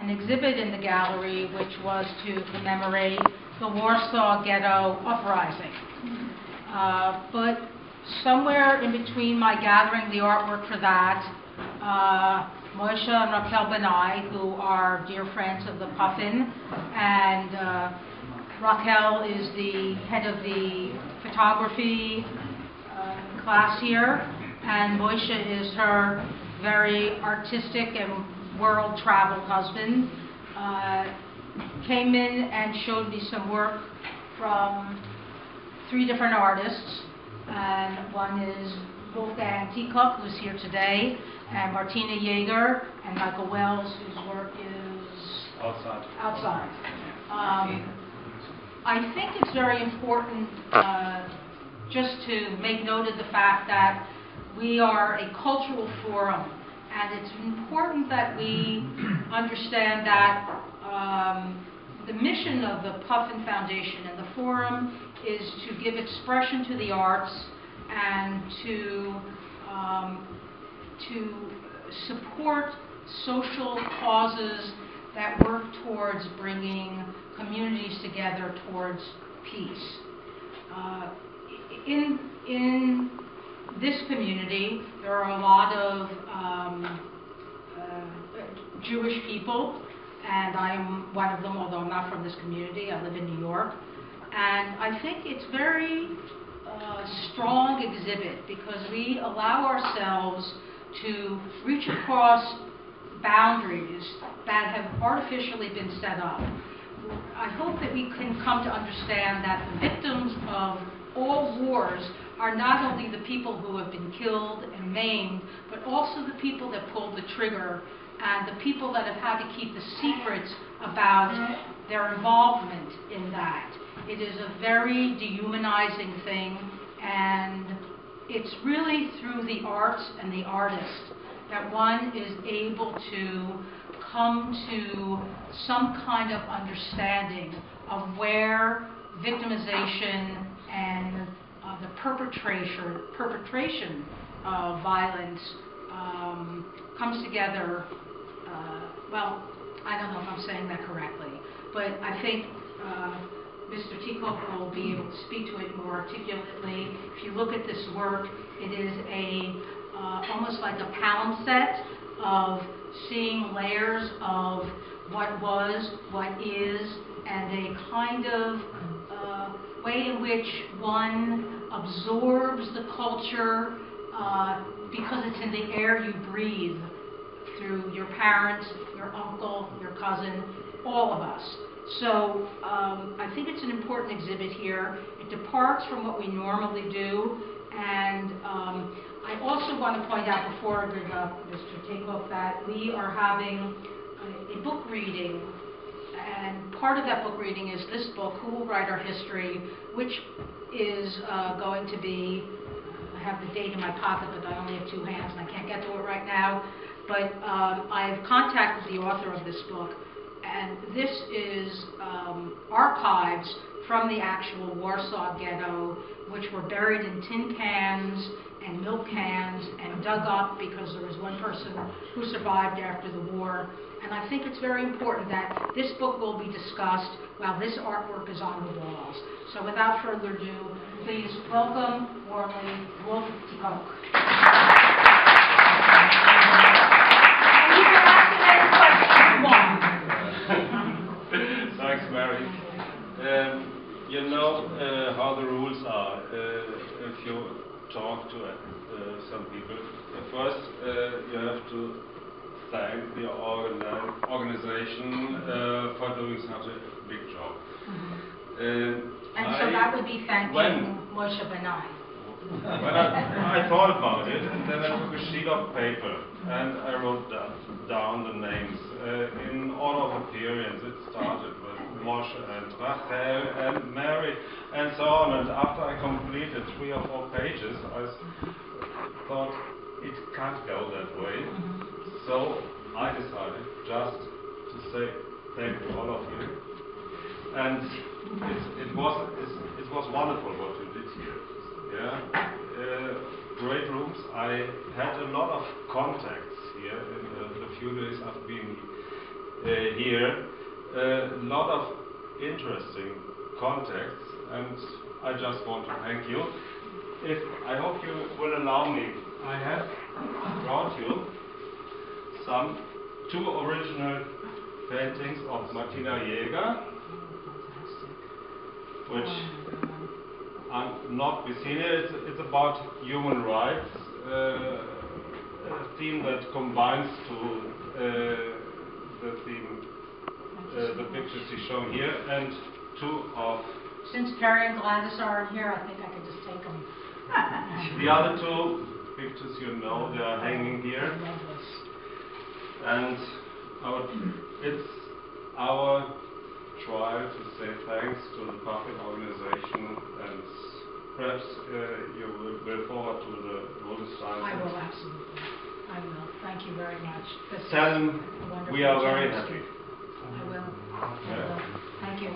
an exhibit in the gallery which was to commemorate the Warsaw Ghetto Uprising. But somewhere in between my gathering the artwork for that, Moshe and Raquel Benai, who are dear friends of the Puffin, and Raquel is the head of the photography class here, and Moshe is her very artistic and world-traveled husband, came in and showed me some work from 3 different artists, and one is Wolfgang Tekook, who's here today, and Martina Jaeger, and Michael Wells, whose work is outside. I think it's very important just to make note of the fact that we are a cultural forum, and it's important that we understand that the mission of the Puffin Foundation and the forum is to give expression to the arts and to support social causes that work towards bringing communities together towards peace. In this community, there are a lot of Jewish people, and I am one of them, although I'm not from this community. I live in New York. And I think it's very strong exhibit because we allow ourselves to reach across boundaries that have artificially been set up. I hope that we can come to understand that the victims of all wars are not only the people who have been killed and maimed, but also the people that pulled the trigger and the people that have had to keep the secrets about their involvement in that. It is a very dehumanizing thing, and it's really through the arts and the artist that one is able to come to some kind of understanding of where victimization and the perpetration of violence comes together. Well, I don't know if I'm saying that correctly, but I think Mr. Tekook will be able to speak to it more articulately. If you look at this work, it is almost like a palimpsest of seeing layers of what was, what is, and a kind of way in which one absorbs the culture because it's in the air you breathe through your parents, your uncle, your cousin, all of us. So I think it's an important exhibit here. It departs from what we normally do, and I also want to point out before I bring up Mr. Tekook that we are having a book reading, and part of that book reading is this book, Who Will Write Our History, which is going to be, I have the date in my pocket, but I only have 2 hands and I can't get to it right now, but I've contacted the author of this book, and this is archives from the actual Warsaw Ghetto, which were buried in tin cans and milk cans and dug up because there was one person who survived after the war. And I think it's very important that this book will be discussed while this artwork is on the walls. So without further ado, please welcome warmly Wolf Tekook. And you can ask him any questions you want. Thanks, Mary. You know how the rules are if you talk to some people. First, you have to thank the organization for doing such a big job. And so that would be thanking Moshe Benai. When I thought about it, and then I took a sheet of paper and I wrote down the names in order of appearance. It started with Moshe and Rachel and Mary and so on. And after I completed 3 or 4 pages, I thought it can't go that way. So I decided just to say thank you all of you. And it was wonderful what you did here. Yeah, great rooms. I had a lot of contacts here in the few days I've been here a lot of interesting contacts, and I just want to thank you. I hope you will allow me, I have brought you two original paintings of Martina Jaeger, which are not be seen here. It's about human rights, a theme that combines to the theme, the pictures you show here, and two of... Since Perry and Gladys aren't here, I think I could just take them. The other two pictures, you know, they are hanging here. And it's our try to say thanks to the Puffin organization, and perhaps you will forward to the Bundestag. I will, absolutely. I will. Thank you very much. Tell them we are very happy. I will. I will. Thank you.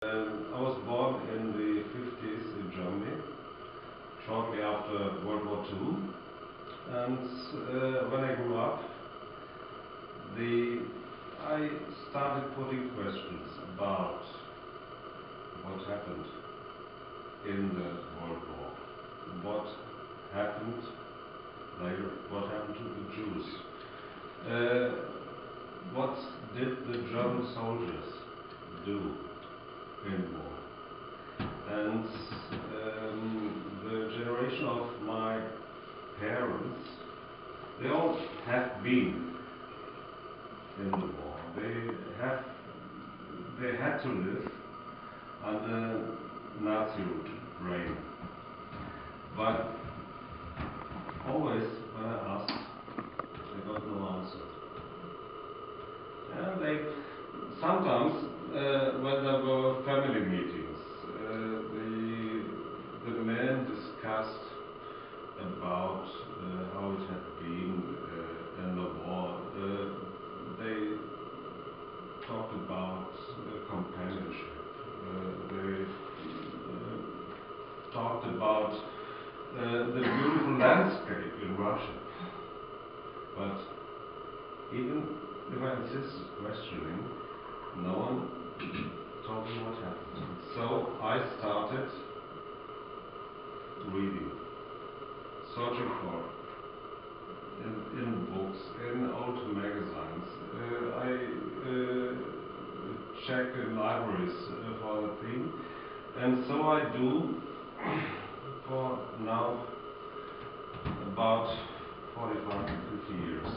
I was born in the 50s in Germany, shortly after World War II. And when I grew up, I started putting questions about what happened in the World War, what happened later, what happened to the Jews, what did the German soldiers do in war. And the generation of my parents, they all have been in the war. They had to live under Nazi reign. But always when I asked, I got no answer. And sometimes when there were family meetings, the men discussed about how it had been the beautiful landscape in Russia. But even if I insisted questioning, no one told me what happened. So I started reading, searching for in books, in old magazines. I check in libraries for the thing, and so I do for now about 45 to 50 years.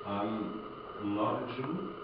I'm not a Jew.